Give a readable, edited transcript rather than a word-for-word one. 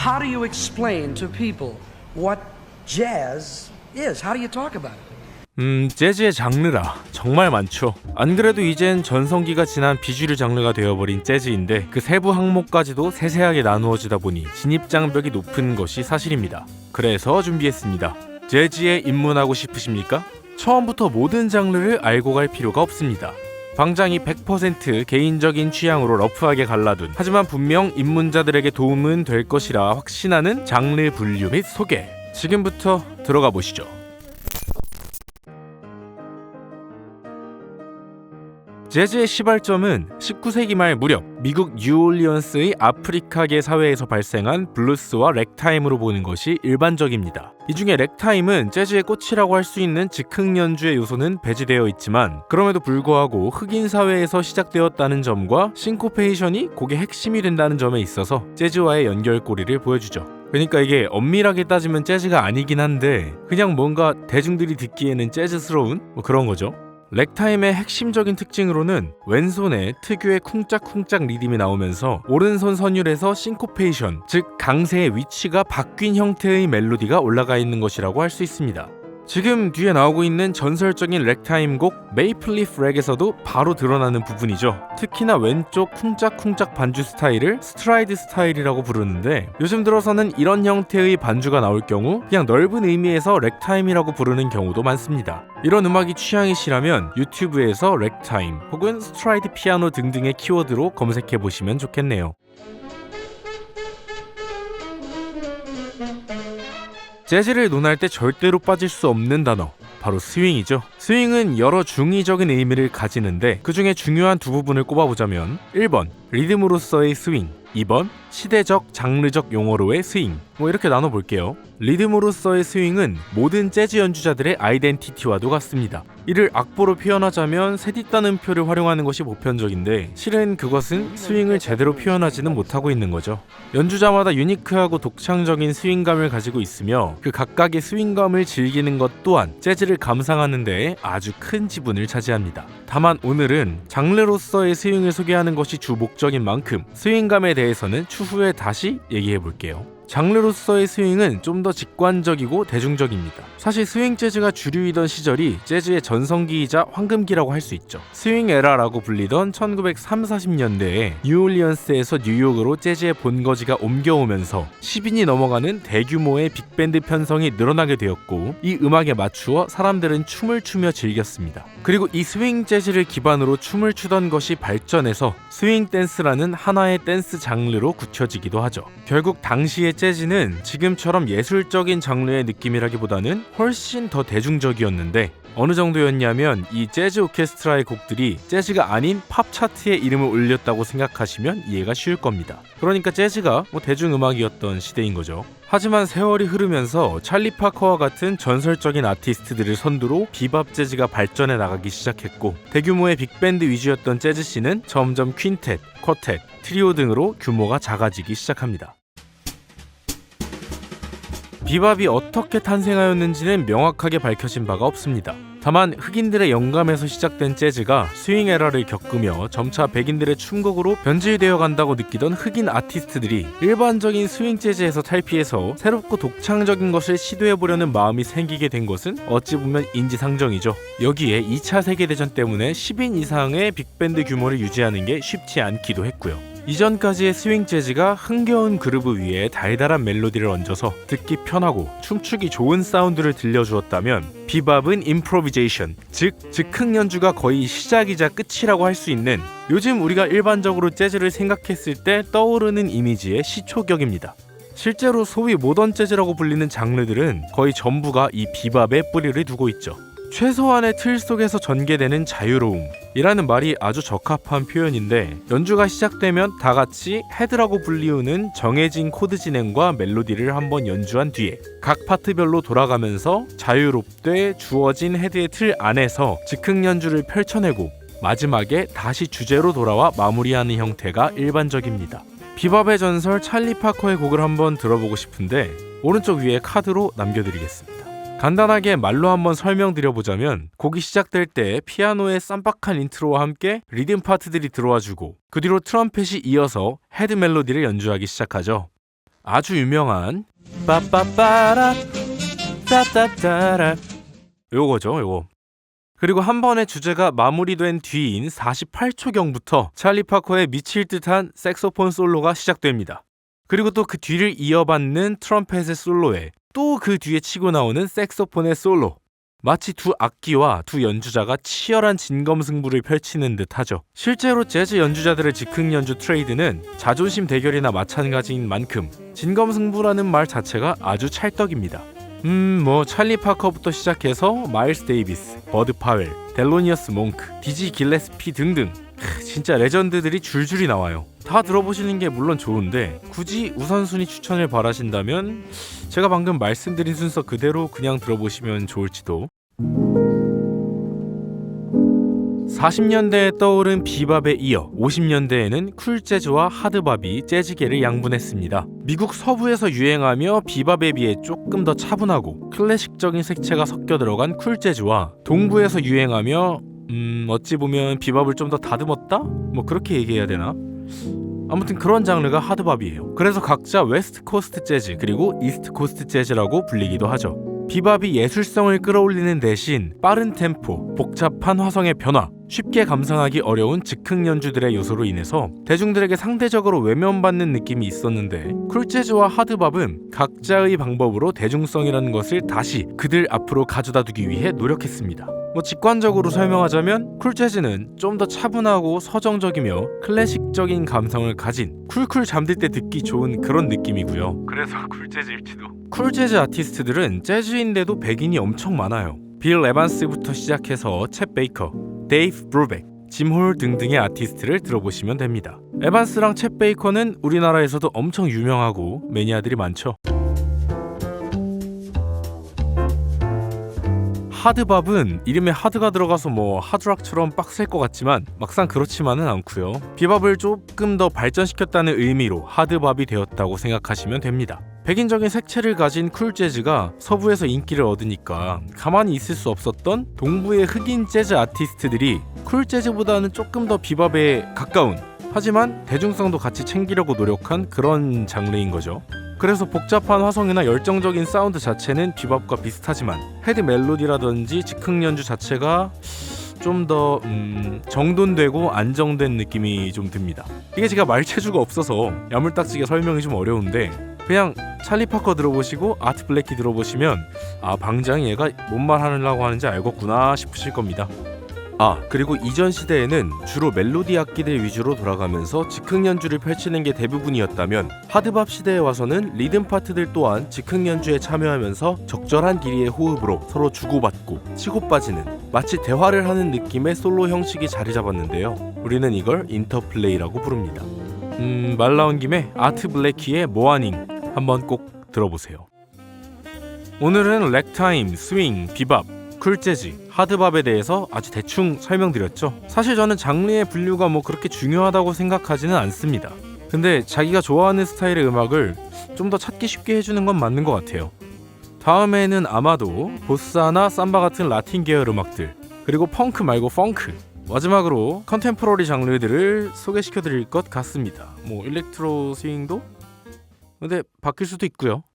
How do you explain to people what jazz is? How do you talk about it? 재즈의 장르라 정말 많죠. 안 그래도 이젠 전성기가 지난 비주류 장르가 되어버린 재즈인데 그 세부 항목까지도 세세하게 나누어지다 보니 진입장벽이 높은 것이 사실입니다. 그래서 준비했습니다. 재즈에 입문하고 싶으십니까? 처음부터 모든 장르를 알고 갈 필요가 없습니다. 방장이 100% 개인적인 취향으로 러프하게 갈라둔, 하지만 분명 입문자들에게 도움은 될 것이라 확신하는 장르 분류 및 소개, 지금부터 들어가 보시죠. 재즈의 시발점은 19세기 말 무렵 미국 뉴올리언스의 아프리카계 사회에서 발생한 블루스와 렉타임으로 보는 것이 일반적입니다. 이 중에 렉타임은 재즈의 꽃이라고 할 수 있는 즉흥 연주의 요소는 배제되어 있지만 그럼에도 불구하고 흑인 사회에서 시작되었다는 점과 싱코페이션이 곡의 핵심이 된다는 점에 있어서 재즈와의 연결고리를 보여주죠. 그러니까 이게 엄밀하게 따지면 재즈가 아니긴 한데 그냥 뭔가 대중들이 듣기에는 재즈스러운 그런 거죠. 렉타임의 핵심적인 특징으로는 왼손에 특유의 쿵짝쿵짝 리듬이 나오면서 오른손 선율에서 싱코페이션, 즉 강세의 위치가 바뀐 형태의 멜로디가 올라가 있는 것이라고 할 수 있습니다. 지금 뒤에 나오고 있는 전설적인 렉타임 곡 메이플리프 렉에서도 바로 드러나는 부분이죠. 특히나 왼쪽 쿵짝쿵짝 반주 스타일을 스트라이드 스타일이라고 부르는데 요즘 들어서는 이런 형태의 반주가 나올 경우 그냥 넓은 의미에서 렉타임이라고 부르는 경우도 많습니다. 이런 음악이 취향이시라면 유튜브에서 렉타임 혹은 스트라이드 피아노 등등의 키워드로 검색해보시면 좋겠네요. 재즈를 논할 때 절대로 빠질 수 없는 단어, 바로 스윙이죠. 스윙은 여러 중의적인 의미를 가지는데 그 중에 중요한 두 부분을 꼽아보자면 1번 리듬으로서의 스윙, 2번 시대적, 장르적 용어로의 스윙, 이렇게 나눠볼게요. 리듬으로서의 스윙은 모든 재즈 연주자들의 아이덴티티와도 같습니다. 이를 악보로 표현하자면 세디따는표를 활용하는 것이 보편적인데 실은 그것은 스윙을 제대로 표현하지는 못하고 있는 거죠. 연주자마다 유니크하고 독창적인 스윙감을 가지고 있으며 그 각각의 스윙감을 즐기는 것 또한 재즈를 감상하는 데에 아주 큰 지분을 차지합니다. 다만 오늘은 장르로서의 스윙을 소개하는 것이 주 목적인 만큼 스윙감에 대해서는 추후에 다시 얘기해 볼게요. 장르로서의 스윙은 좀 더 직관적이고 대중적입니다. 사실 스윙 재즈가 주류이던 시절이 재즈의 전성기이자 황금기라고 할 수 있죠. 스윙 에라라고 불리던 1930~40년대에 뉴올리언스에서 뉴욕으로 재즈의 본거지가 옮겨오면서 10인이 넘어가는 대규모의 빅밴드 편성이 늘어나게 되었고 이 음악에 맞추어 사람들은 춤을 추며 즐겼습니다. 그리고 이 스윙 재즈를 기반으로 춤을 추던 것이 발전해서 스윙 댄스라는 하나의 댄스 장르로 굳혀지기도 하죠. 결국 당시의 재즈는 지금처럼 예술적인 장르의 느낌이라기보다는 훨씬 더 대중적이었는데 어느 정도였냐면 이 재즈 오케스트라의 곡들이 재즈가 아닌 팝 차트에 이름을 올렸다고 생각하시면 이해가 쉬울 겁니다. 그러니까 재즈가 대중음악이었던 시대인 거죠. 하지만 세월이 흐르면서 찰리 파커와 같은 전설적인 아티스트들을 선두로 비밥 재즈가 발전해 나가기 시작했고 대규모의 빅밴드 위주였던 재즈씬은 점점 퀸텟, 쿼텟, 트리오 등으로 규모가 작아지기 시작합니다. 비밥이 어떻게 탄생하였는지는 명확하게 밝혀진 바가 없습니다. 다만 흑인들의 영감에서 시작된 재즈가 스윙 에라를 겪으며 점차 백인들의 춤곡으로 변질되어 간다고 느끼던 흑인 아티스트들이 일반적인 스윙 재즈에서 탈피해서 새롭고 독창적인 것을 시도해보려는 마음이 생기게 된 것은 어찌 보면 인지상정이죠. 여기에 2차 세계대전 때문에 10인 이상의 빅밴드 규모를 유지하는 게 쉽지 않기도 했고요. 이전까지의 스윙 재즈가 흥겨운 그루브 위에 달달한 멜로디를 얹어서 듣기 편하고 춤추기 좋은 사운드를 들려주었다면 비밥은 임프로비제이션, 즉 즉흥 연주가 거의 시작이자 끝이라고 할 수 있는 요즘 우리가 일반적으로 재즈를 생각했을 때 떠오르는 이미지의 시초격입니다. 실제로 소위 모던 재즈라고 불리는 장르들은 거의 전부가 이 비밥에 뿌리를 두고 있죠. 최소한의 틀 속에서 전개되는 자유로움이라는 말이 아주 적합한 표현인데 연주가 시작되면 다 같이 헤드라고 불리우는 정해진 코드 진행과 멜로디를 한번 연주한 뒤에 각 파트별로 돌아가면서 자유롭게 주어진 헤드의 틀 안에서 즉흥 연주를 펼쳐내고 마지막에 다시 주제로 돌아와 마무리하는 형태가 일반적입니다. 비밥의 전설 찰리 파커의 곡을 한번 들어보고 싶은데 오른쪽 위에 카드로 남겨드리겠습니다. 간단하게 말로 한번 설명드려보자면 곡이 시작될 때 피아노의 쌈박한 인트로와 함께 리듬 파트들이 들어와주고 그 뒤로 트럼펫이 이어서 헤드 멜로디를 연주하기 시작하죠. 아주 유명한 빠빠빠라 따따따라 요거죠, 요거. 그리고 한 번의 주제가 마무리된 뒤인 48초경부터 찰리 파커의 미칠 듯한 색소폰 솔로가 시작됩니다. 그리고 또 그 뒤를 이어받는 트럼펫의 솔로에 또 그 뒤에 치고 나오는 색소폰의 솔로. 마치 두 악기와 두 연주자가 치열한 진검승부를 펼치는 듯하죠. 실제로 재즈 연주자들의 즉흥 연주 트레이드는 자존심 대결이나 마찬가지인 만큼 진검승부라는 말 자체가 아주 찰떡입니다. 찰리 파커부터 시작해서 마일스 데이비스, 버드 파웰, 델로니어스 몽크, 디지 길레스피 등등 진짜 레전드들이 줄줄이 나와요. 다 들어보시는 게 물론 좋은데 굳이 우선순위 추천을 바라신다면 제가 방금 말씀드린 순서 그대로 그냥 들어보시면 좋을지도. 40년대에 떠오른 비밥에 이어 50년대에는 쿨재즈와 하드밥이 재즈계를 양분했습니다. 미국 서부에서 유행하며 비밥에 비해 조금 더 차분하고 클래식적인 색채가 섞여 들어간 쿨재즈와 동부에서 유행하며 어찌 보면 비밥을 좀 더 다듬었다? 뭐 그렇게 얘기해야 되나? 아무튼 그런 장르가 하드밥이에요. 그래서 각자 웨스트 코스트 재즈 그리고 이스트 코스트 재즈라고 불리기도 하죠. 비밥이 예술성을 끌어올리는 대신 빠른 템포, 복잡한 화성의 변화, 쉽게 감상하기 어려운 즉흥 연주들의 요소로 인해서 대중들에게 상대적으로 외면받는 느낌이 있었는데 쿨재즈와 하드밥은 각자의 방법으로 대중성이라는 것을 다시 그들 앞으로 가져다 두기 위해 노력했습니다. 직관적으로 설명하자면 쿨재즈는 좀 더 차분하고 서정적이며 클래식적인 감성을 가진 쿨쿨 잠들 때 듣기 좋은 그런 느낌이고요. 그래서 쿨재즈일지도. 쿨재즈 아티스트들은 재즈인데도 백인이 엄청 많아요. 빌 에반스부터 시작해서 챗 베이커, 데이브 브루백, 짐 홀 등등의 아티스트를 들어보시면 됩니다. 에반스랑 챗 베이커는 우리나라에서도 엄청 유명하고 매니아들이 많죠. 하드밥은 이름에 하드가 들어가서 하드락처럼 빡셀 것 같지만 막상 그렇지만은 않고요. 비밥을 조금 더 발전시켰다는 의미로 하드밥이 되었다고 생각하시면 됩니다. 백인적인 색채를 가진 쿨재즈가 서부에서 인기를 얻으니까 가만히 있을 수 없었던 동부의 흑인 재즈 아티스트들이 쿨재즈보다는 조금 더 비밥에 가까운 하지만 대중성도 같이 챙기려고 노력한 그런 장르인 거죠. 그래서 복잡한 화성이나 열정적인 사운드 자체는 비밥과 비슷하지만 헤드 멜로디라든지 즉흥 연주 자체가 좀 더 정돈되고 안정된 느낌이 좀 듭니다. 이게 제가 말체주가 없어서 야물딱지게 설명이 좀 어려운데 그냥 찰리 파커 들어보시고 아트 블랙키 들어보시면 방장이 얘가 뭔 말 하려고 하는지 알겠구나 싶으실 겁니다. 그리고 이전 시대에는 주로 멜로디 악기들 위주로 돌아가면서 즉흥 연주를 펼치는 게 대부분이었다면 하드밥 시대에 와서는 리듬 파트들 또한 즉흥 연주에 참여하면서 적절한 길이의 호흡으로 서로 주고받고 치고 빠지는 마치 대화를 하는 느낌의 솔로 형식이 자리 잡았는데요. 우리는 이걸 인터플레이라고 부릅니다. 말 나온 김에 아트 블랙키의 모아닝 한번 꼭 들어보세요. 오늘은 렉타임, 스윙, 비밥, 쿨재즈, 하드밥에 대해서 아주 대충 설명드렸죠. 사실 저는 장르의 분류가 그렇게 중요하다고 생각하지는 않습니다. 근데 자기가 좋아하는 스타일의 음악을 좀 더 찾기 쉽게 해주는 건 맞는 것 같아요. 다음에는 아마도 보사나 삼바 같은 라틴 계열 음악들, 그리고 펑크 말고 펑크, 마지막으로 컨템포러리 장르들을 소개시켜드릴 것 같습니다. 일렉트로 스윙도? 근데 바뀔 수도 있고요.